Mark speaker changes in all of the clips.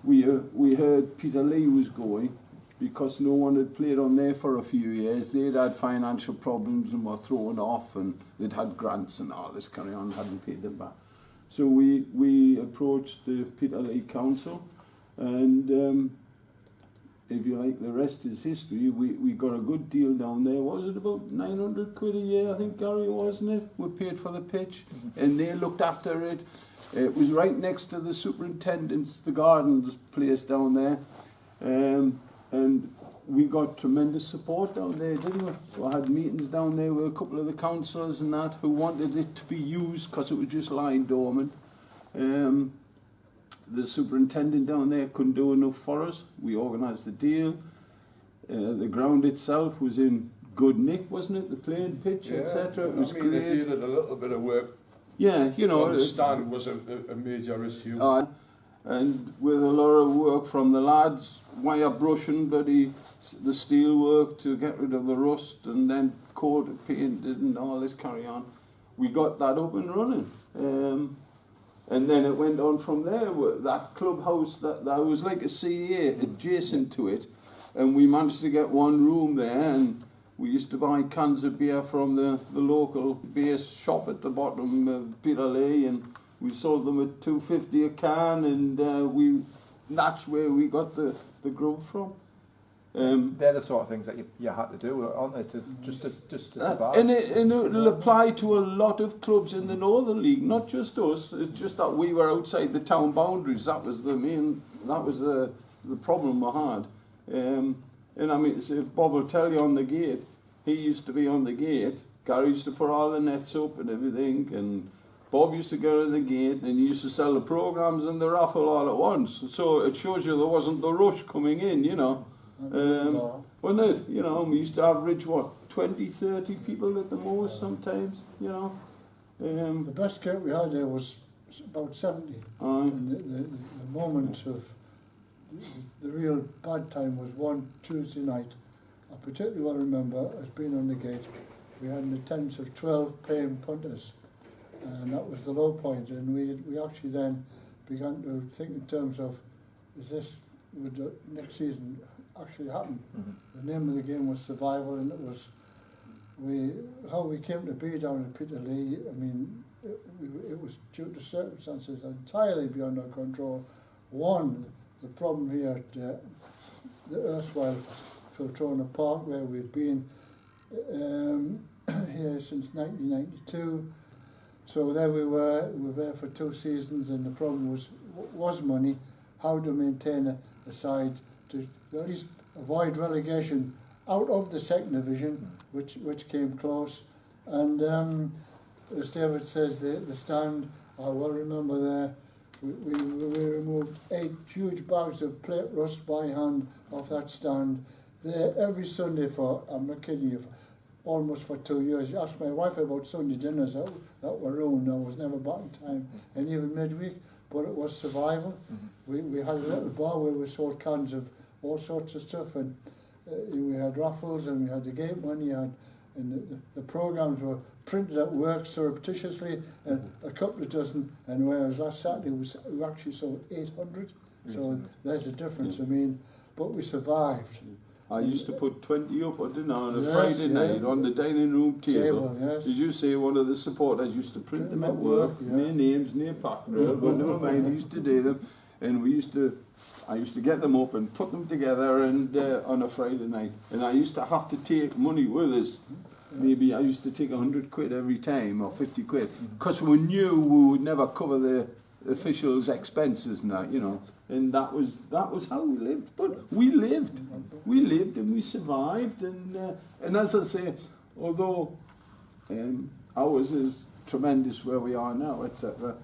Speaker 1: we heard Peterlee was going because no one had played on there for a few years. They'd had financial problems and were thrown off, and they'd had grants and all this carry on, hadn't paid them back. So we approached the Peterlee Council, and if you like, the rest is history. We got a good deal down there. Was it about 900 quid a year, I think, Gary, wasn't it? We paid for the pitch, and they looked after it. It was right next to the superintendent's, the gardens place down there. And we got tremendous support down there, didn't we? We had meetings down there with a couple of the councillors and that who wanted it to be used because it was just lying dormant. The superintendent down there couldn't do enough for us. We organised the deal. The ground itself was in good nick, wasn't it? The playing pitch, etc. It was great.
Speaker 2: It needed a little bit of work.
Speaker 1: Yeah, you know.
Speaker 2: The stand was a major issue.
Speaker 1: And with a lot of work from the lads, wire brushing, the steel work to get rid of the rust, and then coated, painted, and all this carry on. We got that up and running. And then it went on from there. That clubhouse, that was like a CA adjacent to it, and we managed to get one room there, and we used to buy cans of beer from the local beer shop at the bottom of Peterlee, and we sold them at $2.50 a can, and that's where we got the growth from.
Speaker 3: They're the sort of things that you had to do, aren't they, just to survive?
Speaker 1: And it'll apply to a lot of clubs in the Northern League, not just us. It's just that we were outside the town boundaries. That was the problem we had. And I mean, so Bob will tell you on the gate, he used to be on the gate. Gary used to put all the nets up and everything, and Bob used to go to the gate, and he used to sell the programmes and the raffle all at once. So it shows you there wasn't the rush coming in, you know. Wasn't it? You know, we used to average, 20, 30 people at the most sometimes, you know.
Speaker 4: The best gate we had there was about 70. And the moment of the real bad time was one Tuesday night. I particularly well remember as being on the gate, we had an attendance of 12 paying punters, and that was the low point. And we actually then began to think in terms of, would the next season actually happen? The name of the game was Survival, and it was how we came to be down at Peterlee. I mean, it was due to circumstances entirely beyond our control. One, the problem here at the erstwhile Filtrona Park, where we've been here since 1992. So there we were there for 2 seasons, and the problem was money, how to maintain a side to at least avoid relegation out of the second division, which came close. And as David says, the stand, I well remember there, we removed 8 huge bags of plate rust by hand off that stand there every Sunday for, I'm not kidding you, almost for 2 years. You asked my wife about Sunday dinners, that were ruined. I was never back in time, and even midweek, but it was survival. We had a little bar where we sold cans of all sorts of stuff, and we had raffles, and we had the gate money, and the programmes were printed at work surreptitiously, and a couple of dozen, and whereas last Saturday we actually sold 800, so there's a difference. I mean, but we survived.
Speaker 1: I used to put 20 up, didn't I, on a Friday night on the dining room table. Did you say one of the supporters used to print them at work, near names, near Packrell, but never mind, he used to do them, and I used to get them up and put them together and on a Friday night, and I used to have to take money with us. Maybe I used to take 100 quid every time, or 50 quid, because we knew we would never cover the officials' expenses and that, you know. And that was how we lived. But we lived and we survived. And as I say, although ours is tremendous where we are now, etc.,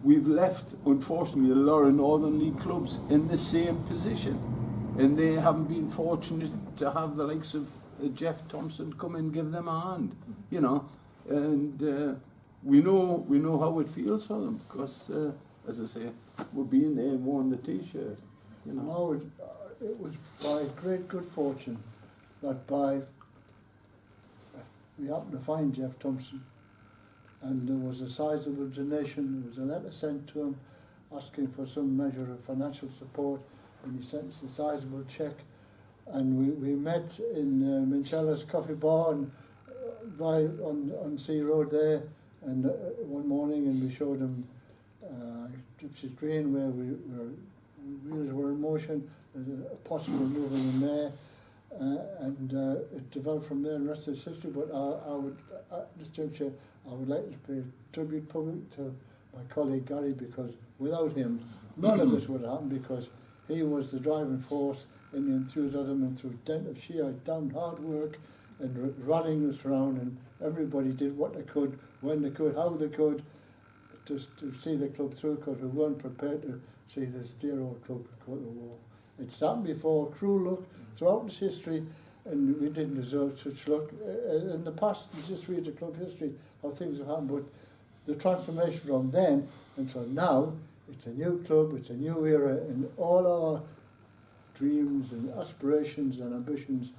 Speaker 1: we've left, unfortunately, a lot of Northern League clubs in the same position. And they haven't been fortunate to have the likes of Jeff Thompson come and give them a hand, you know. And we know how it feels for them, because, as I say, we've been there and worn the T-shirt. You know.
Speaker 4: No, it was by great good fortune that we happened to find Jeff Thompson, and there was a sizable donation. There was a letter sent to him asking for some measure of financial support, and he sent us a sizable cheque. And we met in Minchella's Coffee Bar on Sea Road there, and one morning, and we showed him Gypsy's Green, where wheels were in motion, a possible moving in there, and it developed from there, and the rest is history. But I would, at this juncture, I would like to pay tribute public to my colleague Gary, because without him, none of this would have happened, because he was the driving force in the enthusiasm and through dint of sheer damn hard work and running us around, and everybody did what they could, when they could, how they could, to see the club through, because we weren't prepared to see this dear old club go to the wall. It's happened before, cruel luck throughout its history, and we didn't deserve such luck. In the past, you just read the club history, how things have happened, but the transformation from then until now, it's a new club, it's a new era, and all our dreams and aspirations and ambitions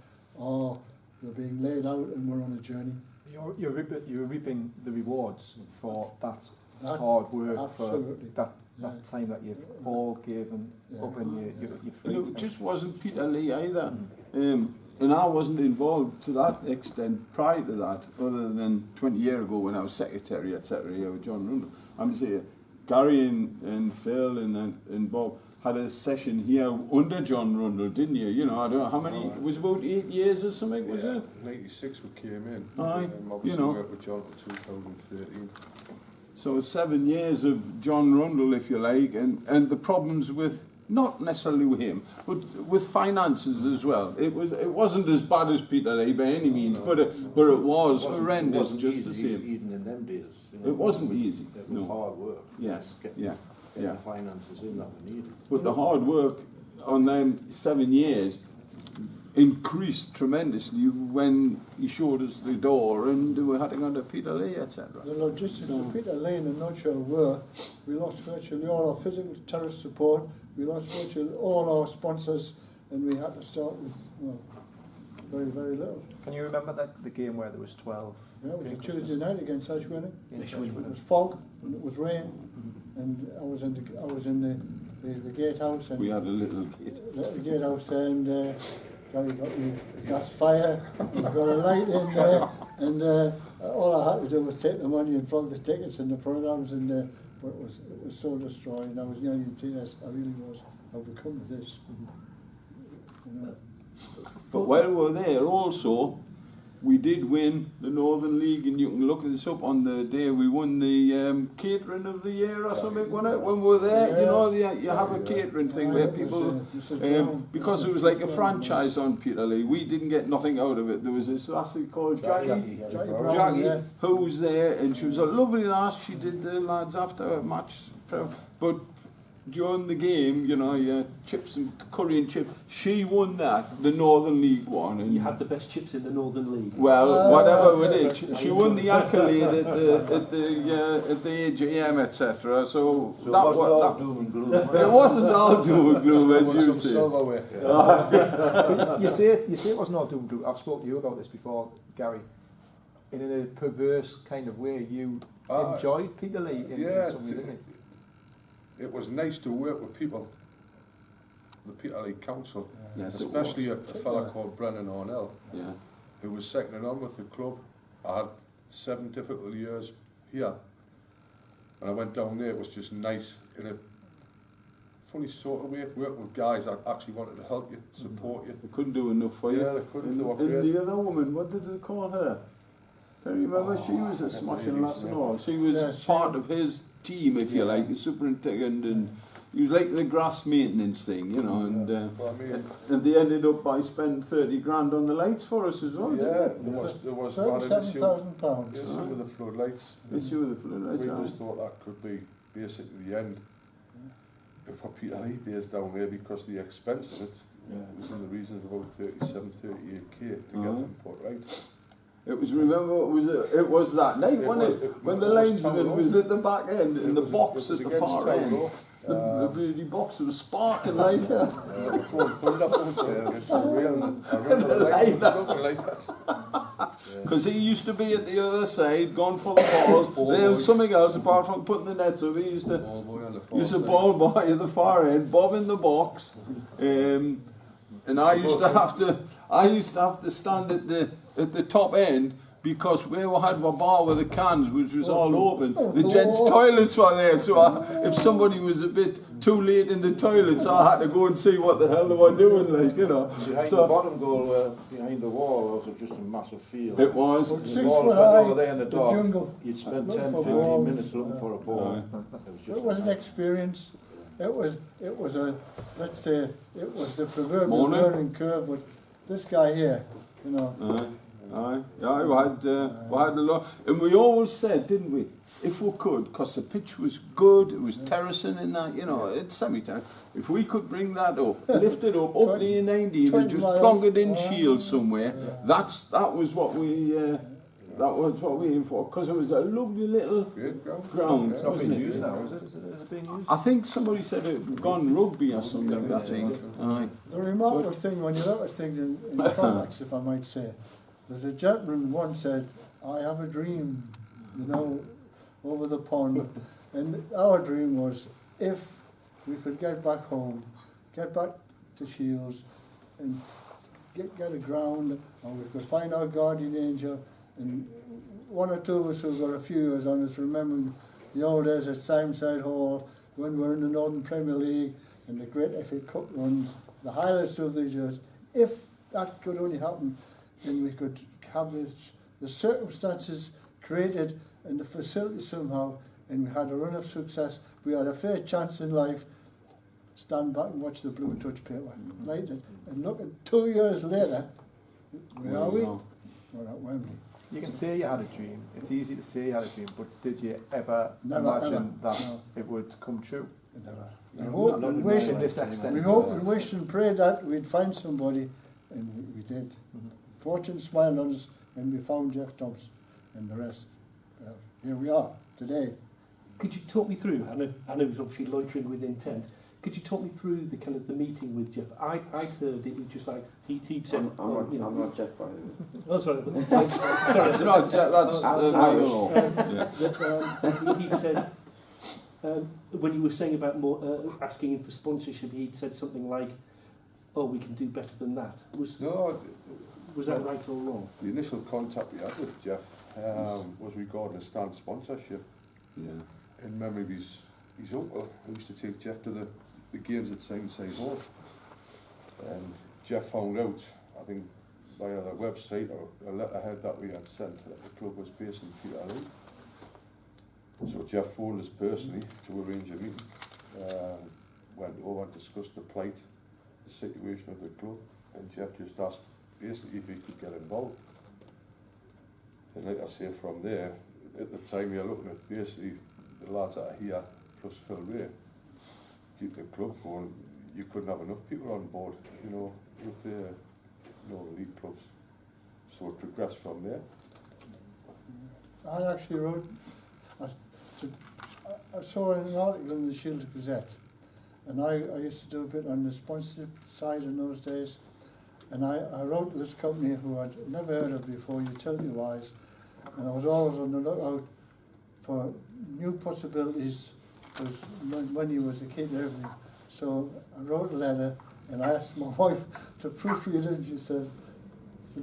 Speaker 4: they're being laid out, and we're on a journey.
Speaker 3: You're reaping the rewards for that hard work,
Speaker 4: absolutely.
Speaker 3: for that time that you've all given up in your free time.
Speaker 1: It just wasn't Peterlee either. And I wasn't involved to that extent prior to that, other than 20 years ago when I was secretary, etc. with John Rundle. I'm saying Gary and Phil and Bob had a session here under John Rundle, didn't you? You know, I don't know how many, it was about 8 years or something, was it?
Speaker 2: 96 we came in.
Speaker 1: Aye,
Speaker 2: Obviously
Speaker 1: you know.
Speaker 2: worked with John for 2013.
Speaker 1: So 7 years of John Rundle, if you like, and the problems with, not necessarily with him, but with finances as well. It wasn't as bad as Peterlee by any means, but it was horrendous just the same.
Speaker 5: Even in them days. You know,
Speaker 1: It wasn't easy.
Speaker 5: It was hard work.
Speaker 1: Yes,
Speaker 5: Getting the finances in that we needed.
Speaker 1: But the hard work on them 7 years increased tremendously when he showed us the door and we had to go to Peterlee, etc.
Speaker 4: The logistics of Peterlee in a nutshell were, we lost virtually all our physical terrorist support, we lost virtually all our sponsors, and we had to start with, well, very, very little.
Speaker 3: Can you remember the game where there was 12?
Speaker 4: Yeah, it was a Tuesday night against Ashwinning. It
Speaker 3: Ashwinning.
Speaker 4: was fog, and it was rain, and I was in the gatehouse, and
Speaker 1: We had a little kid.
Speaker 4: the gatehouse there, and Gary got me a gas fire, and got a light in there, and all I had to do was take the money and flog the tickets and the programmes, and but it was so destroying. I was nearly in tears. I really was. How we come to this? You know.
Speaker 1: But while we were there also, we did win the Northern League, and you can look this up on the day we won the catering of the year or something, when we were there.
Speaker 4: Yes.
Speaker 1: You know, you have a catering thing where people, because it was like a franchise on Peterlee, we didn't get nothing out of it. There was this lassie called Jackie,
Speaker 4: Brown,
Speaker 1: who was there, and she was a lovely lass. She did the lads after a match, but during the game, you know, chips and curry and chips, she won that, the Northern League one. And
Speaker 6: You had the best chips in the Northern League.
Speaker 1: well, whatever we did, she won the accolade at the AGM, etc. So
Speaker 5: So
Speaker 1: that
Speaker 5: it wasn't
Speaker 1: was
Speaker 5: all doom and gloom.
Speaker 1: it wasn't all doom and gloom, as you
Speaker 2: Some
Speaker 1: say.
Speaker 2: silverware.
Speaker 3: But you say it wasn't all doom and gloom. I've spoken to you about this before, Gary. In a perverse kind of way, you enjoyed Peterlee in some way, didn't you?
Speaker 2: It was nice to work with people, the Peterlee Council,
Speaker 1: Yes, it
Speaker 2: especially a
Speaker 1: was.
Speaker 2: fella called Brennan Ornell,
Speaker 1: Yeah.
Speaker 2: who was second on with the club. I had 7 difficult years here, and I went down there. It was just nice in a funny sort of way, working with guys that actually wanted to help you, support you.
Speaker 1: They couldn't do enough for you.
Speaker 2: Yeah, they couldn't.
Speaker 1: And,
Speaker 2: They were
Speaker 1: and
Speaker 2: great.
Speaker 1: the other woman, what did they call her? Can you remember? She was a smashing lass and all. She was part of his team, if you like, the superintendent, and he was like the grass maintenance thing, you know. And
Speaker 2: But I mean,
Speaker 1: and they ended up by spending 30 grand on the lights for us as well.
Speaker 2: yeah,
Speaker 1: didn't
Speaker 2: there was not an issue.
Speaker 4: £37,000.
Speaker 2: Issue with the floodlights.
Speaker 1: they? Issue with the floodlights.
Speaker 2: We
Speaker 1: aye.
Speaker 2: just thought that could be basically the end for Peterlee days down there, because the expense of it was in the region of about 38k to get them put right.
Speaker 1: It was, remember, it was that night, wasn't it? When the linesman was at the back end and the box at the far end. The bloody box was sparking like that.
Speaker 2: Throwing thunder bolts there against the rail, and I remember the lights was looking like that.
Speaker 1: Because he used to be at the other side, going for the balls. There was something else apart from putting the nets up. He used to ball boy at the far end, Bob in the box. And I used to have to stand at the top end, because where we had my bar with the cans, which was all open, the gents' toilets were there. So if somebody was a bit too late in the toilets, I had to go and see what the hell they were doing, like, you know.
Speaker 5: Behind the bottom goal, behind the wall, was just a massive field.
Speaker 1: It was.
Speaker 5: The ball went over there in the dark.
Speaker 4: jungle.
Speaker 5: You'd spend 10,
Speaker 4: Looking for
Speaker 5: 15
Speaker 4: balls.
Speaker 5: minutes looking for a ball.
Speaker 4: It was an experience. It was a, let's say, it was the proverbial learning curve. But this guy here, you know.
Speaker 1: Yeah, we had a lot, and we always said, didn't we, if we could, because the pitch was good, it was terracing in that, you know, it's semi-terrace, if we could bring that up, lift it up the A19 and just plonk it in Shields somewhere, that was what we aimed for, because it was a lovely little ground.
Speaker 3: It's not being used now, is it? Is it being used?
Speaker 1: I think somebody said it had gone rugby or something, I think.
Speaker 4: The remarkable thing, when you look at things in context, if I might say, there's a gentleman once said, I have a dream, you know, over the pond. And our dream was, if we could get back home, get back to Shields, and get a ground, and we could find our guardian angel. And one or two of us who've got a few years on us remembering the old days at Simeside Hall, when we were in the Northern Premier League, and the great FA Cup runs, the highlights of these years. If that could only happen, and we could have the circumstances created and the facility somehow, and we had a run of success, we had a fair chance in life, stand back and watch the blue touch paper, light it, and look at 2 years later, where are we? We're at Wembley.
Speaker 3: You can say you had a dream, it's easy to say you had a dream, but did you ever
Speaker 4: Never,
Speaker 3: imagine
Speaker 4: ever.
Speaker 3: that
Speaker 4: No.
Speaker 3: it would come true?
Speaker 4: Never.
Speaker 5: No,
Speaker 4: We hoped
Speaker 5: not
Speaker 4: and
Speaker 5: in
Speaker 4: wished,
Speaker 5: my
Speaker 3: this
Speaker 5: lifetime.
Speaker 3: extent.
Speaker 4: we hoped and wished and prayed that we'd find somebody, and we did. Fortune smiled on us, and we found Jeff Thompson and the rest. Here we are today.
Speaker 6: Could you talk me through? I know it's obviously loitering with intent. Could you talk me through the kind of the meeting with Jeff? I heard it was just like he said.
Speaker 7: I'm not Jeff, by the way.
Speaker 6: Oh, sorry.
Speaker 1: It's not, that's
Speaker 6: He said when you were saying about more asking him for sponsorship, he'd said something like, "Oh, we can do better than that." Was that right or wrong?
Speaker 2: The initial contact we had with Jeff was regarding a stand sponsorship.
Speaker 1: Yeah.
Speaker 2: In memory of his uncle, who used to take Jeff to the games at Simeside Hall. And Jeff found out, I think, via the website or a letterhead that we had sent, that the club was based in Peterlee. So Jeff phoned us personally to arrange a meeting. Went over and discussed the plight, the situation of the club, and Jeff just asked basically if he could get involved. And like I say, from there, at the time you're looking at basically the lads that are here plus Philip Reay, keep the club going. You couldn't have enough people on board, you know, with the elite clubs. So it progressed from there.
Speaker 4: I actually wrote, I saw an article in the Shields Gazette, and I used to do a bit on the sponsorship side in those days, and I wrote to this company who I'd never heard of before, Utility Wise, and I was always on the lookout for new possibilities, because money was the key to everything. So I wrote a letter, and I asked my wife to proofread it, and she says,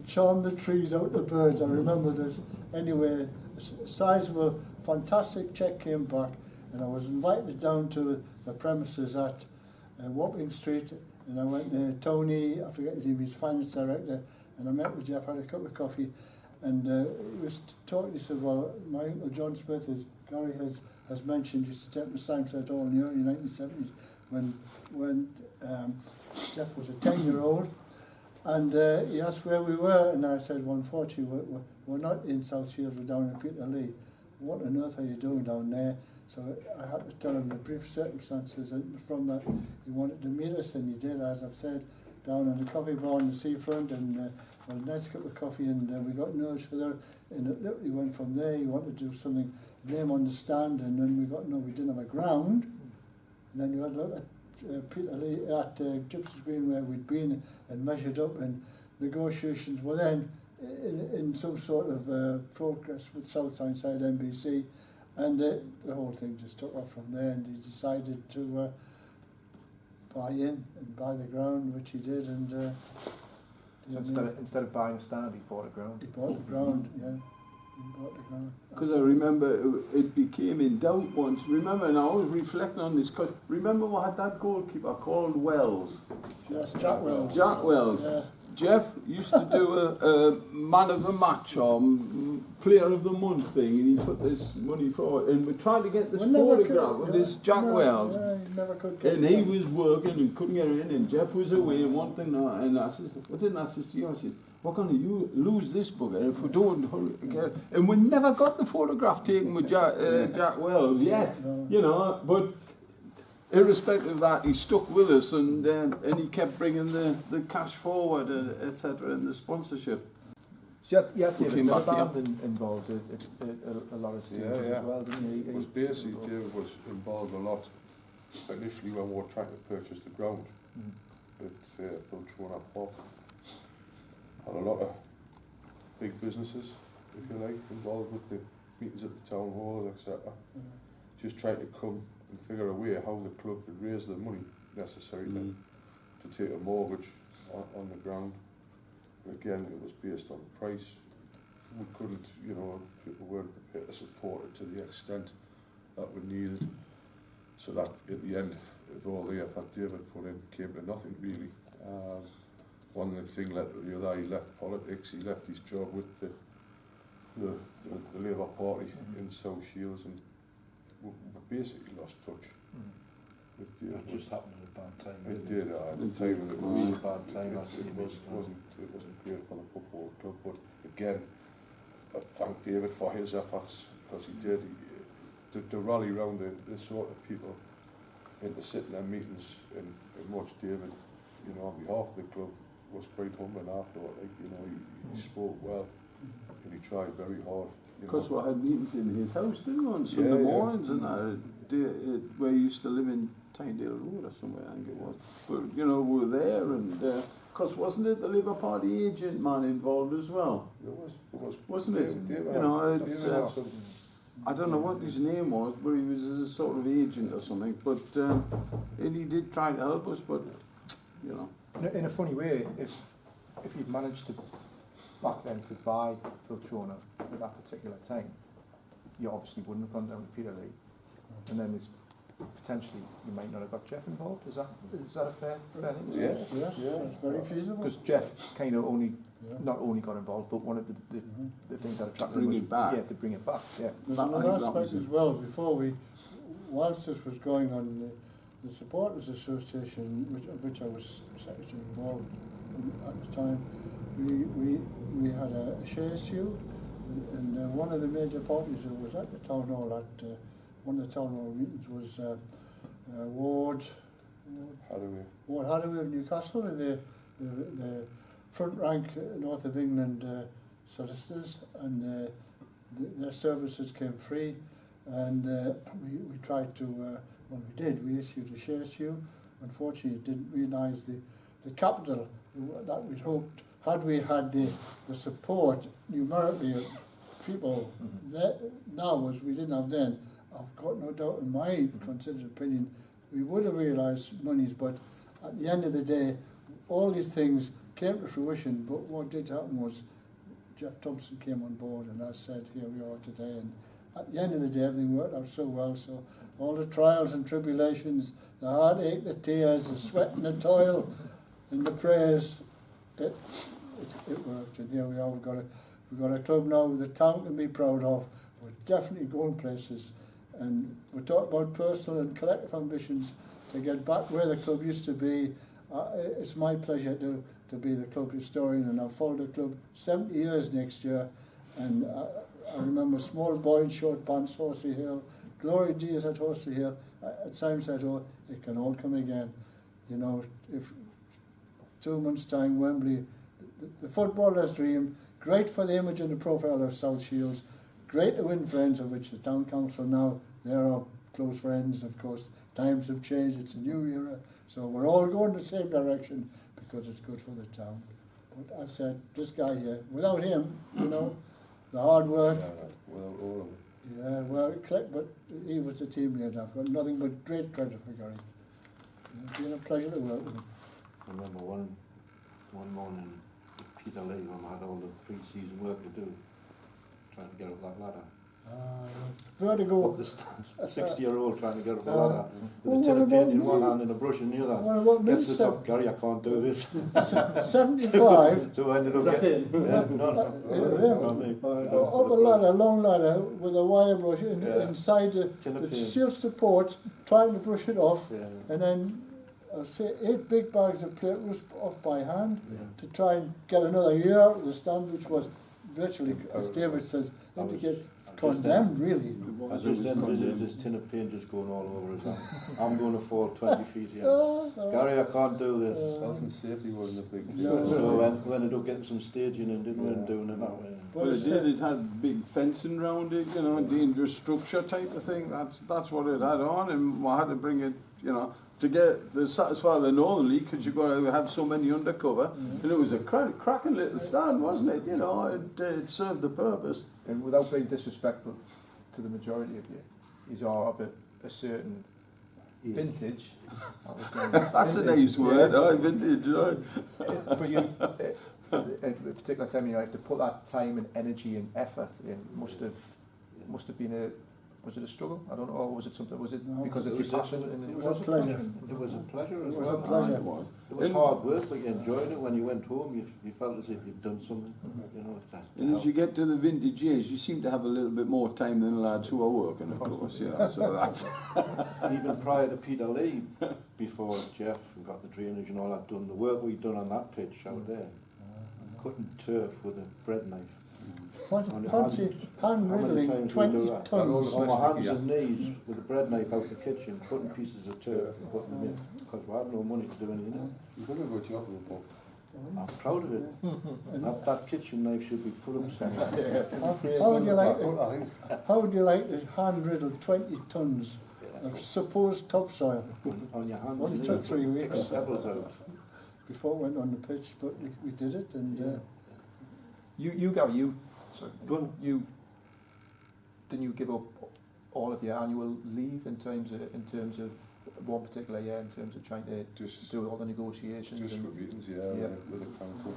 Speaker 4: "Charm the trees, out the birds." I remember this. Anyway, a sizable, fantastic cheque came back, and I was invited down to the premises at Wapping Street, and I went to Tony, I forget his name, he's finance director, and I met with Jeff, had a cup of coffee, and he was talking. He said, "Well, my uncle John Smith, as Gary has mentioned, used to take me to Simeside Hall in the early 1970s when Jeff was a 10-year-old, and he asked where we were, and I said, "Well, unfortunately, we're not in South Shields, we're down in Peterlee. What on earth are you doing down there?" So I had to tell him the brief circumstances, and from that he wanted to meet us, and he did, as I've said, down on the coffee bar on the seafront, and a nice cup of coffee, and we got nerves for there, and it literally went from there. He wanted to do something, name on the stand, and then we didn't have a ground, and then you had to look at Peterlee, at Gypsy's Green, where we'd been and measured up, and negotiations were then in some sort of progress with South Tyneside NBC, and the whole thing just took off from there, and he decided to buy in and buy the ground, which he did, and
Speaker 3: so instead of buying a stand, he bought a ground.
Speaker 4: He bought the ground, yeah. He bought the ground.
Speaker 1: Because I remember it became in doubt once. Remember, and I was reflecting on this, because remember we had that goalkeeper called Wells.
Speaker 4: Yes, Jack Wells.
Speaker 1: Jack Wells.
Speaker 4: Yes.
Speaker 1: Jeff used to do a man of the match or player of the month thing, and he put this money forward, and we tried to get this photograph of this Jack Wells,
Speaker 4: he never could get
Speaker 1: and he was working and couldn't get it in, and Jeff was away and one thing, and I said, what didn't I say to you? I said, we're going to lose this bugger if we don't hurry again. And we never got the photograph taken with Jack Wells yet, you know, but irrespective of that, he stuck with us, and he kept bringing the cash forward, etc., and the sponsorship.
Speaker 3: So you had David involved at a lot of stages as well, didn't he?
Speaker 2: It was basically David was involved a lot initially when we were trying to purchase the ground at Filtrona Park. Had a lot of big businesses, if you like, involved with the meetings at the town hall, etc. Just trying to come and figure a way how the club could raise the money necessary to take a mortgage on the ground. Again, it was based on price. We couldn't, you know, people weren't prepared to support it to the extent that we needed. So that at the end of all the effort David put in came to nothing really. One thing led to the other. He left politics. He left his job with the Labour Party in South Shields, and we basically lost touch with David.
Speaker 5: It just happened at a bad time.
Speaker 2: It did. At the time, it was a bad time. It wasn't great for the football club. But again, I thank David for his efforts, because he did. To rally around the sort of people into sitting in their meetings and watch David, you know, on behalf of the club, was quite humbling. I thought, like, you know, he spoke well and he tried very hard.
Speaker 1: Because we had meetings in his house, didn't we, on Sunday mornings and that, where he used to live in Tynedale Road or somewhere, I think it was. But, you know, we were there, and because wasn't it the Labour Party agent man involved as well?
Speaker 2: It was.
Speaker 1: Wasn't it? You know, it's, I don't know what his name was, but he was a sort of agent or something. But and he did try to help us, but you know.
Speaker 3: In a funny way, if you'd managed to back then to buy Filtrona at that particular time, you obviously wouldn't have gone down to Peterlee, and then there's potentially you might not have got Jeff involved. Is that a fair thing?
Speaker 4: Yes, it's very feasible.
Speaker 3: Because Jeff kind of not only got involved, but one of the things that attracted him was
Speaker 1: it back.
Speaker 3: to bring it back. Yeah.
Speaker 4: There's another aspect as well. Whilst this was going on, the Supporters Association, which I was secretary involved in at the time, we had a share issue, and one of the major parties that was at the town hall at one of the town hall meetings was Ward Hathaway of Newcastle, and the front rank North of England solicitors, and their services came free, and we tried to, we issued a share issue. Unfortunately, didn't realise the capital that we'd hoped. Had we had the support numerically of people now as we didn't have then, I've got no doubt in my considered opinion, we would have realised monies, but at the end of the day, all these things came to fruition, but what did happen was Jeff Thompson came on board, and as I said, here we are today, and at the end of the day, everything worked out so well, so all the trials and tribulations, the heartache, the tears, the sweat and the toil, and the prayers, it worked, and here we are, we've got a club now the town can be proud of. We're definitely going places, and we talk about personal and collective ambitions to get back where the club used to be. It's my pleasure to be the club historian, and I've followed the club 70 years next year, and I remember small boy in short pants, Horsey Hill, glory days at Horsey Hill, at Simeside Hall. It can all come again. You know, if 2 months' time, Wembley, the footballer's dream, great for the image and the profile of South Shields, great to win friends, of which the town council now, they're our close friends. Of course, times have changed, it's a new era, so we're all going the same direction because it's good for the town. But I said, this guy here, without him, you know, the hard work,
Speaker 2: Yeah, right. Without all of it.
Speaker 4: yeah, well, but he was the team leader. I've got nothing but great credit for Gary. It's been a pleasure to work with him.
Speaker 5: I remember one morning at Peterlee when I had all the pre-season work to do, trying to get up that ladder.
Speaker 4: Vertigo.
Speaker 5: Up the stairs, 60-year-old trying to get up the
Speaker 4: Uh,
Speaker 5: ladder
Speaker 4: well,
Speaker 5: with a tin
Speaker 4: what
Speaker 5: of paint
Speaker 4: about
Speaker 5: in one
Speaker 4: me?
Speaker 5: hand and a brush in the other.
Speaker 4: What about me,
Speaker 5: Gets to the
Speaker 4: sir?
Speaker 5: top, Gary, I can't do this.
Speaker 4: 75.
Speaker 5: So I ended up
Speaker 6: Is that
Speaker 5: getting...
Speaker 6: him?
Speaker 5: Yeah, not me.
Speaker 4: Up a ladder, a long ladder, with a wire brush inside
Speaker 5: Tin of
Speaker 4: the
Speaker 5: paint.
Speaker 4: shield supports, trying to brush it off,
Speaker 5: Yeah.
Speaker 4: and then I'll say 8 big bags of plate was off by hand
Speaker 5: Yeah.
Speaker 4: to try and get another year out of the stand, which was virtually, as David says,
Speaker 5: I was
Speaker 4: indicate
Speaker 5: just
Speaker 4: condemned, really.
Speaker 5: I just envisaged this tin of paint just going all over his hand. I'm going to fall 20 feet here. Gary, I can't do this.
Speaker 2: Health and safety wasn't a big
Speaker 4: No.
Speaker 2: deal.
Speaker 5: So we ended up getting some staging and didn't end doing it that way.
Speaker 1: But it did. It had big fencing round it, you know, dangerous structure type of thing. That's what it had on, and we had to bring it, you know, to get the satisfy the Northern League, because you've got to have so many undercover. And it was a cracking little stand, wasn't it? You know, it served the purpose.
Speaker 3: And without being disrespectful to the majority of you are of a certain vintage.
Speaker 1: That's a nice word, vintage, right?
Speaker 3: For you, at a particular time, you have to put that time and energy and effort in. Must have been was it a struggle? I don't know. Or was it something? Was it
Speaker 4: No,
Speaker 3: because
Speaker 5: it
Speaker 3: it's
Speaker 5: was
Speaker 3: your passion?
Speaker 4: It was a pleasure.
Speaker 5: It was a pleasure as
Speaker 4: It was
Speaker 5: well.
Speaker 4: a pleasure.
Speaker 1: It was.
Speaker 5: It was hard work, but you enjoyed it. When you went home, you felt as if you'd done something. You know,
Speaker 1: And as you get to the vintage years, you seem to have a little bit more time than the lads who are working, of course. You know, so that's
Speaker 5: even prior to Peterlee, before Jeff got the drainage and all that done, the work we'd done on that pitch out there, cutting turf with a bread knife.
Speaker 4: Fancy hand
Speaker 5: How many
Speaker 4: riddling
Speaker 5: times we do
Speaker 4: 20
Speaker 5: that?
Speaker 4: tons.
Speaker 5: On my hands and knees with a bread knife out the kitchen, cutting pieces of turf and putting them in, because we had no money to do anything else.
Speaker 2: You've done a good job with the book.
Speaker 5: I'm proud of it. That kitchen knife should be put up somewhere.
Speaker 4: How would you like to hand riddle 20 tons of supposed topsoil
Speaker 5: On your hands
Speaker 4: Only
Speaker 5: and
Speaker 4: took
Speaker 5: knees,
Speaker 4: 3
Speaker 5: pick
Speaker 4: weeks.
Speaker 5: the pebbles out.
Speaker 4: before it went on the pitch? But we did it, and
Speaker 3: Gary, you didn't you give up all of your annual leave in terms of one particular year, in terms of trying to
Speaker 2: Just
Speaker 3: do all the negotiations?
Speaker 2: for
Speaker 3: And
Speaker 2: meetings,
Speaker 3: Yeah.
Speaker 2: with the council.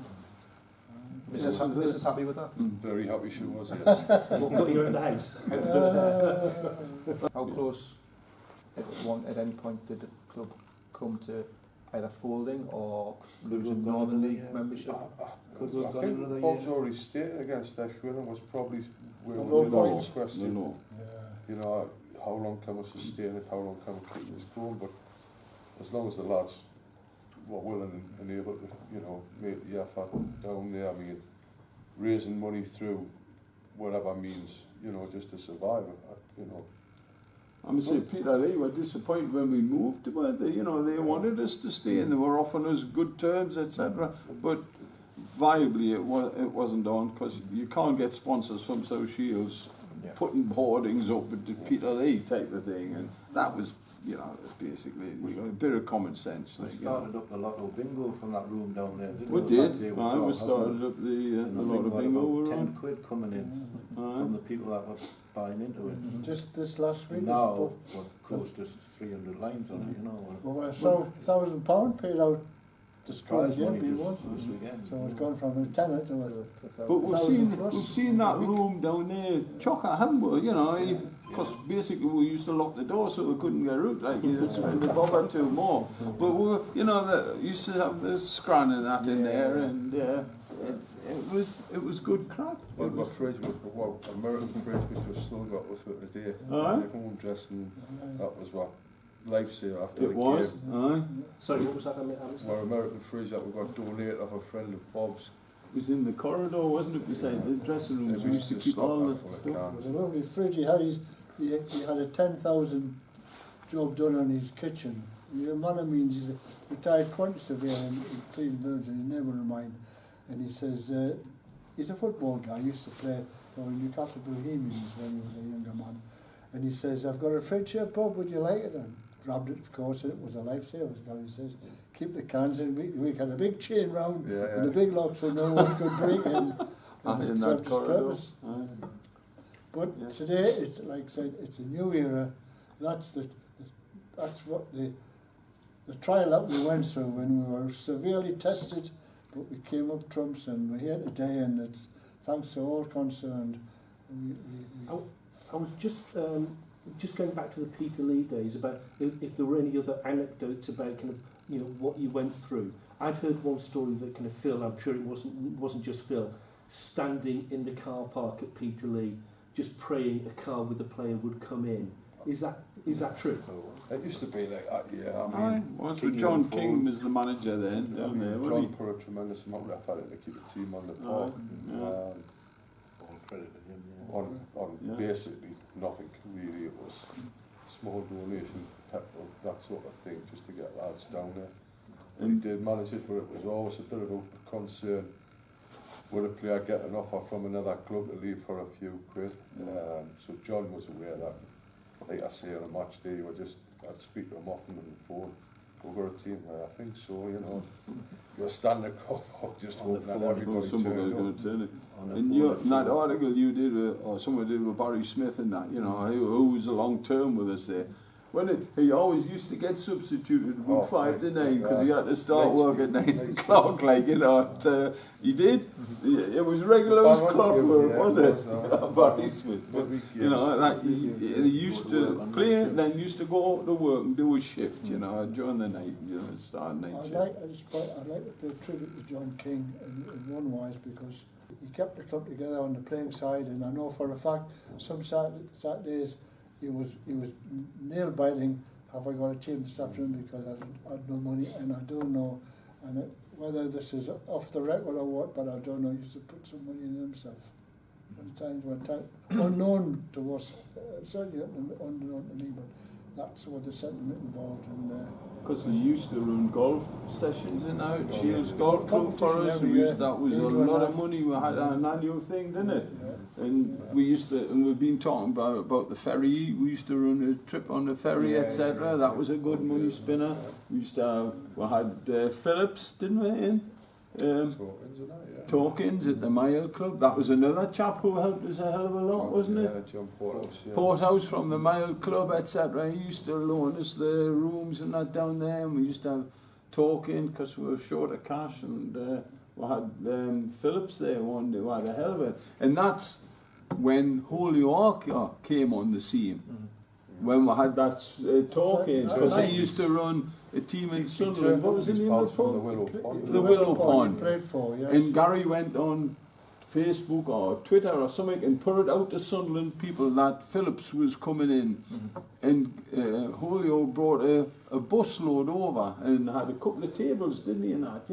Speaker 3: Mrs. happy with that?
Speaker 2: Very happy she was, yes.
Speaker 6: Got you in the house.
Speaker 3: How close at any point did the club come to either folding or losing Northern League membership?
Speaker 5: Could we
Speaker 2: I
Speaker 5: have gone
Speaker 2: think
Speaker 5: another
Speaker 2: Bob's
Speaker 5: year?
Speaker 2: already stated against Ashwin was probably where
Speaker 4: Low
Speaker 2: we lost
Speaker 4: point.
Speaker 2: the question.
Speaker 1: No.
Speaker 2: You know, how long can we sustain it, how long can we keep this going, but as long as the lads were willing and able to, you know, make the effort down there, I mean, raising money through whatever means, you know, just to survive, you know.
Speaker 1: I'm saying Peterlee were disappointed when we moved, weren't they? You know, they wanted us to stay and they were offering us good terms, etc. But viably it wasn't done, because you can't get sponsors from South Shields putting boardings up at the Peterlee type of thing, and that was, you know, basically a bit of common sense.
Speaker 5: We
Speaker 1: Like, you know.
Speaker 5: started up the Lotto Bingo from that room down there, didn't
Speaker 1: We
Speaker 5: we?
Speaker 1: did.
Speaker 5: That day
Speaker 1: Aye, we started up the
Speaker 5: And I
Speaker 1: lot
Speaker 5: think
Speaker 1: of
Speaker 5: we had
Speaker 1: bingo
Speaker 5: about
Speaker 1: were
Speaker 5: 10
Speaker 1: on.
Speaker 5: quid coming in
Speaker 1: Aye.
Speaker 5: from the people that were buying into it.
Speaker 4: just this last week,
Speaker 5: And now we're close to 300 lines on it, you know.
Speaker 4: well, £1,000 paid out to score
Speaker 5: Prize
Speaker 4: again,
Speaker 5: money
Speaker 4: we
Speaker 5: just
Speaker 4: won.
Speaker 5: this weekend.
Speaker 4: So it's gone from a tenner to a
Speaker 1: But we've
Speaker 4: 1,000
Speaker 1: seen
Speaker 4: plus.
Speaker 1: that room down there, chocker, haven't we? You know, because basically we used to lock the door so we couldn't get out. Like you spend the bob or two more. But we were, you know, used to have the scran and that in there, and it was good crack.
Speaker 2: Well, my fridge, American fridge, which we've still got with it today.
Speaker 1: Aye.
Speaker 2: My home dressing, that was what lifesaver after
Speaker 1: It
Speaker 2: the
Speaker 1: was,
Speaker 2: game.
Speaker 1: aye.
Speaker 6: Sorry, what was that?
Speaker 2: Our American fridge that we got donated of a friend of Bob's.
Speaker 1: It was in the corridor, wasn't it, beside the dressing rooms? We used to keep all the stuff.
Speaker 4: It was a lovely fridge. He had a 10,000 job done on his kitchen. He's a man of means. He's a retired quantity surveyor in Cleveland, his neighbour of mine. And he says, he's a football guy. He used to play for Newcastle Bohemians when he was a younger man. And he says, I've got a fridge here, Bob, would you like it? And grabbed it, of course, and it was a lifesaver, as Gary says. Keep the cans in. We had a big chain round and the big lock so no one could break in.
Speaker 1: And in
Speaker 4: it
Speaker 1: that
Speaker 4: served its
Speaker 1: corridor.
Speaker 4: purpose. But today, it's like I said, it's a new era. That's what the trial that we went through when we were severely tested, but we came up trumps, and we're here today, and it's thanks to all concerned.
Speaker 6: I was just going back to the Peterlee days about if there were any other anecdotes about kind of what you went through. I'd heard one story that kind of Phil, I'm sure it wasn't just Phil, standing in the car park at Peterlee, just praying a car with a player would come in. Is that true?
Speaker 2: It used to be like that, yeah. I mean,
Speaker 1: was with John King was the manager then down there, wasn't
Speaker 2: John
Speaker 1: he?
Speaker 2: put a tremendous amount of effort to keep the team on the park.
Speaker 5: All credit to him, yeah.
Speaker 2: On basically nothing really. It was small donation, petrol, that sort of thing, just to get lads down there. And he did manage it, but it was always a bit of a concern. Would a player get an offer from another club to leave for a few quid? So John was aware that, like I say, on a match day, I'd speak to him often on the phone. Over a team, I think so, You're standing up, just hoping that everybody turns up.
Speaker 1: And in that article you did, or someone did with Barry Smith and that, who was a long term with us there. He always used to get substituted from 5 to 9 because he had to start work at 9 o'clock, he did. It was regular as clockwork, wasn't it? Barry Smith. He used to play, then used to go to work and do a shift, during the night, start night shift.
Speaker 4: I'd like to pay tribute to John King in one wise, because he kept the club together on the playing side, and I know for a fact some Saturdays he was nail biting. Have I got a team this afternoon because I had no money, and I don't know, whether this is off the record or what, but I don't know. He used to put some money in himself. At times unknown to us, certainly unknown to me, but that's what the sentiment involved.
Speaker 1: Because he used to run golf sessions and out, Shields Golf Club for us. That was a lot of money. We had an annual thing, didn't it? And we've been talking about the ferry. We used to run a trip on the ferry, etc. That was a good money spinner. We had Phillips, didn't we? Torkins at the Mile Club. That was another chap who helped us a hell of a lot, wasn't it?
Speaker 2: John Porthouse,
Speaker 1: Porthouse from the Mile Club, etc. He used to loan us the rooms and that down there, and we used to have Torkin because we were short of cash, and we had Phillips there one day. We had a hell of it. And that's when Holyoke came on the scene. When we had that Torkins, because he used to run a team in Sunderland. What was the name of the pub? The Willow Pond.
Speaker 4: Played for, yes.
Speaker 1: And Gary went on Facebook or Twitter or something and put it out to Sunderland people that Phillips was coming in. And Holyoke brought a busload over and had a couple of tables, didn't he, and that,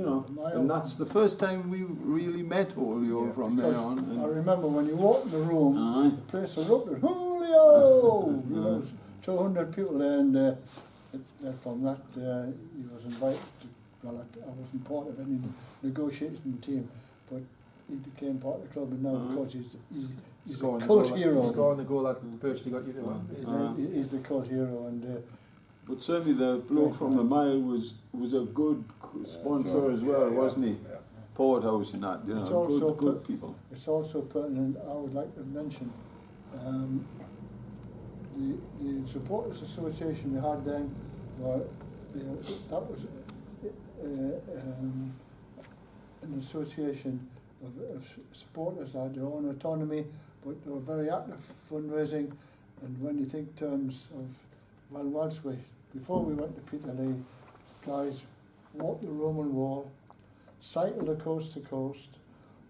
Speaker 1: And that's the first time we really met Holyoke from there on.
Speaker 4: I remember when you walked in the room, the place was up there, Julio! 200 people there, and from that he was invited to, I wasn't part of any negotiation team, but he became part of the club, and now of course he's a cult hero.
Speaker 3: Scoring the goal that virtually got you to one.
Speaker 4: He's the cult hero, and
Speaker 1: but certainly the bloke from the Mile was a good sponsor as well, wasn't he? Porthouse and that, good people. It's
Speaker 4: also pertinent, I would like to mention the Supporters Association we had then, that was an association of supporters that had their own autonomy, but they were very active fundraising. And when you think terms of, before we went to Peterlee, guys walked the Roman Wall, cycled the coast to coast,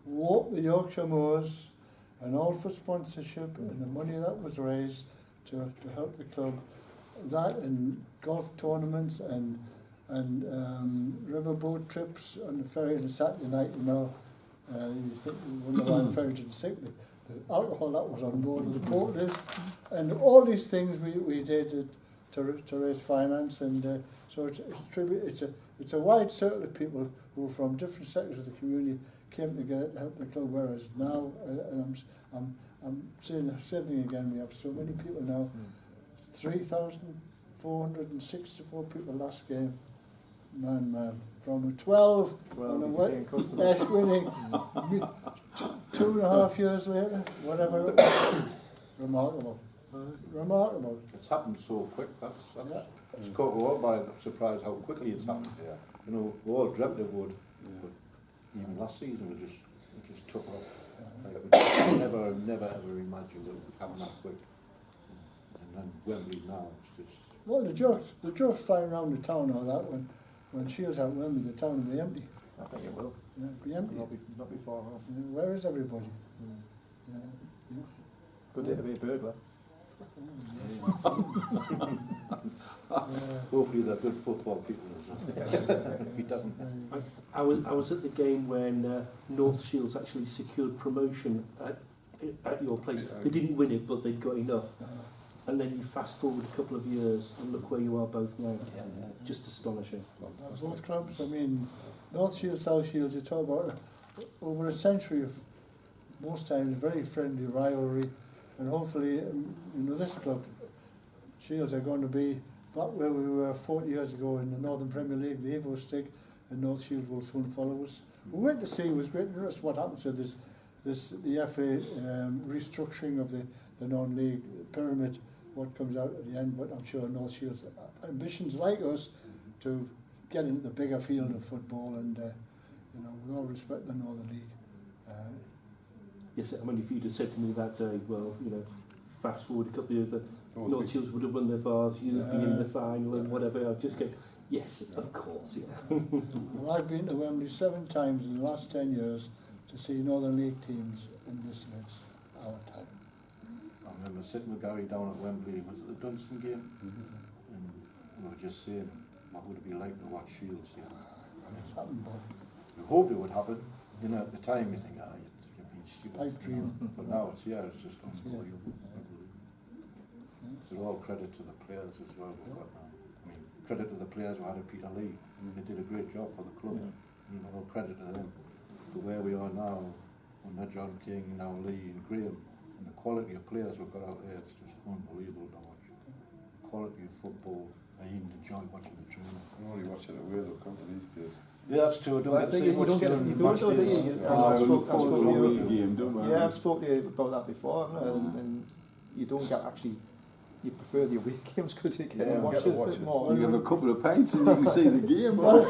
Speaker 4: walked the Yorkshire Moors, and all for sponsorship and the money that was raised to help the club. That and golf tournaments and riverboat trips on the ferry on Saturday night, you think we wouldn't allow the ferry to sink. The alcohol that was on board of the boat is, and all these things we did to raise finance, and so it's a wide circle of people who from different sectors of the community came together to help the club. Whereas now, and I'm saying the same thing again, we have so many people now, 3,000, 464 people last game. Man. From a 12 on a best winning 2.5 years later, whatever it was. Remarkable.
Speaker 5: It's happened so quick, it's caught me up by surprise how quickly it's happened.
Speaker 2: Yeah.
Speaker 5: You know, we all dreamt it would, but even last season we just took off. Like, we never ever imagined it would happen that quick. And then Wembley now, it's just...
Speaker 4: Well, the jokes flying around the town or that when Shields out Wembley, the town will be empty.
Speaker 3: I think it will.
Speaker 4: Yeah, it'll be empty.
Speaker 3: Not be far off.
Speaker 4: Where is everybody? Yeah.
Speaker 3: Good day to be a burglar.
Speaker 5: Hopefully they're good football people. He doesn't.
Speaker 6: I was at the game when North Shields actually secured promotion at your place. They didn't win it, but they'd got enough. And then you fast forward a couple of years and look where you are both now. Just astonishing.
Speaker 4: Both clubs, I mean, North Shields, South Shields, you talk about over a century of most times very friendly rivalry, and hopefully, this club, Shields, are going to be back where we were 40 years ago in the Northern Premier League, the Evo stick, and North Shields will soon follow us. We went to see, it was great interest what happens to the FA restructuring of the non-league pyramid, what comes out at the end, but I'm sure North Shields ambitions like us to get into the bigger field of football and, with all respect the Northern League.
Speaker 6: Yes, I mean, if you'd have said to me that day, well, fast forward a couple of years, that North Shields would have won their Vars, you'd be in the final and whatever, I'd just go, yes, of course, yeah.
Speaker 4: Well, I've been to Wembley 7 times in the last 10 years to see Northern League teams, and this is our time.
Speaker 5: I remember sitting with Gary down at Wembley, was it the Dunstan game? And we were just saying, what would it be like to watch Shields here?
Speaker 4: It's happened, but
Speaker 5: We hoped it would happen. At the time you think, you'd be stupid.
Speaker 4: pipe dream.
Speaker 5: But now it's just
Speaker 4: It's here.
Speaker 5: unbelievable. It's all credit to the players as well we've got now. I mean, credit to the players who had at Peterlee. They did a great job for the club. All credit to them. For where we are now, under John King, now Lee and Graham, and the quality of players we've got out there, it's just unbelievable to watch. The quality of football, I even enjoy watching the training.
Speaker 2: I'm only watching it where they'll come to these days.
Speaker 5: Yeah, that's true. I don't
Speaker 3: I
Speaker 5: get to
Speaker 3: think
Speaker 5: see
Speaker 3: you
Speaker 5: much
Speaker 3: don't get
Speaker 5: during
Speaker 3: you don't,
Speaker 5: match
Speaker 3: do
Speaker 5: days.
Speaker 3: you?
Speaker 1: I look
Speaker 3: I've
Speaker 1: forward to
Speaker 3: spoken
Speaker 1: the
Speaker 3: to you.
Speaker 1: game, don't I?
Speaker 3: Yeah, I've spoken to you about that before, and you don't get actually. You prefer the away games because you can watch it a bit more.
Speaker 1: You have a couple of pints and you can see the game.
Speaker 4: Well,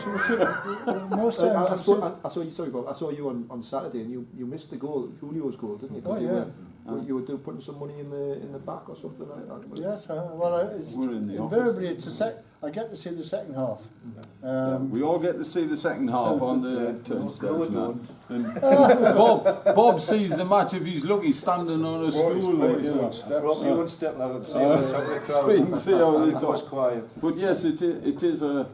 Speaker 4: most times
Speaker 3: I saw you. Sorry, Bob. I saw you on Saturday, and you missed the goal, Julio's goal, didn't you? 'Cause you were putting some money in the back or something like that.
Speaker 4: Yes,
Speaker 1: We're in the
Speaker 4: invariably it's I get to see the second half.
Speaker 1: We all get to see the second half on the turnstiles now. And Bob sees the match if he's lucky, standing on a stool.
Speaker 5: Probably won't step out and see the top of the crowd.
Speaker 1: See how they
Speaker 5: It was quiet.
Speaker 1: But yes, it is a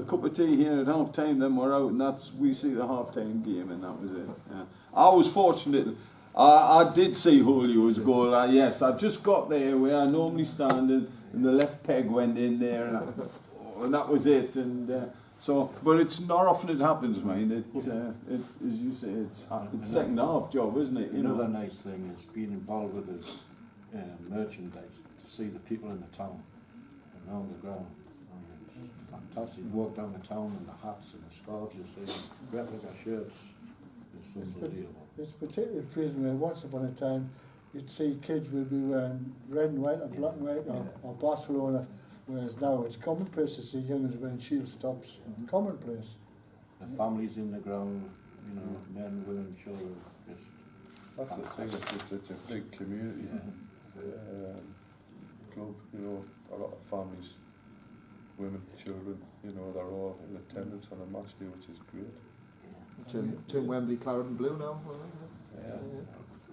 Speaker 1: cup of tea here at half time. Then we're out, and we see the half time game, and that was it. Yeah. I was fortunate. I did see Julio's goal. Yes, I just got there where I normally stand, and the left peg went in there, and that was it. And but it's not often it happens, mate. As you say, it's second half job, isn't it?
Speaker 5: Another nice thing is being involved with the merchandise, to see the people in the town and on the ground. I mean, it's fantastic. You walk down the town and the hats and the scarves you see, replica shirts. It's unbelievable.
Speaker 4: It's particularly pleasing when once upon a time you'd see kids would be wearing red and white or black and white or Barcelona, whereas now it's commonplace to see youngers wearing Shields tops. Commonplace.
Speaker 5: The families in the ground, men, women, children.
Speaker 2: That's the thing, it's a big community club, a lot of families, women, children, they're all in attendance on a match day, which is great.
Speaker 3: Turn Wembley claret and blue now.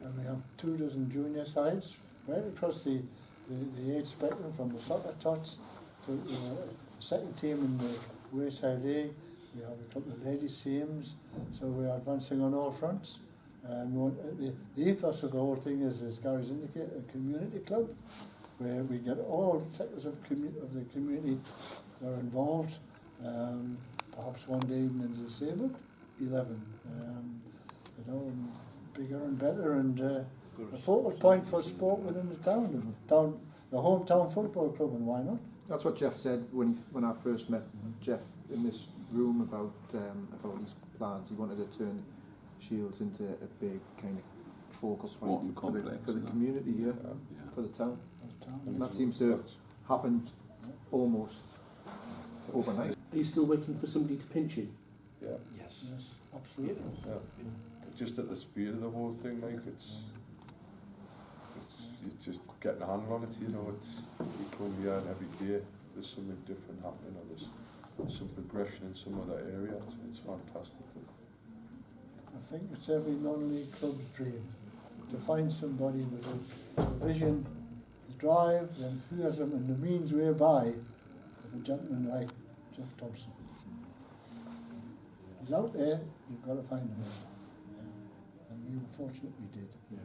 Speaker 4: And we have 24 junior sides right across the age spectrum, from the soccer tots to the second team in the Wayside A. We have a couple of ladies teams, so we're advancing on all fronts. The ethos of the whole thing is, as Gary's indicated, a community club, where we get all sectors of the community that are involved. Perhaps one day even the disabled. 11, and bigger and better, and a focal point for sport within the town. The hometown football club, and why not?
Speaker 3: That's what Jeff said when I first met Jeff in this room about his plans. He wanted to turn Shields into a big kind of focal
Speaker 1: Sporting
Speaker 3: point
Speaker 1: complex,
Speaker 3: for the
Speaker 1: isn't it?
Speaker 3: community here,
Speaker 1: Yeah.
Speaker 3: for the town. And
Speaker 2: And
Speaker 3: that seems to have happened almost overnight.
Speaker 6: Are you still waiting for somebody to pinch you?
Speaker 2: Yeah,
Speaker 5: Yes.
Speaker 4: Yes, absolutely.
Speaker 2: yeah. Just at the speed of the whole thing, like it's just getting a handle on it, you know. It's you come here and every day there's something different happening, or there's some progression in some other area. It's fantastic.
Speaker 4: I think it's every non-league club's dream to find somebody with a vision, the drive, the enthusiasm, and the means whereby of a gentleman like Jeff Thompson. He's out there, you've got to find him. Yeah. And we were fortunate we did.
Speaker 3: Yeah.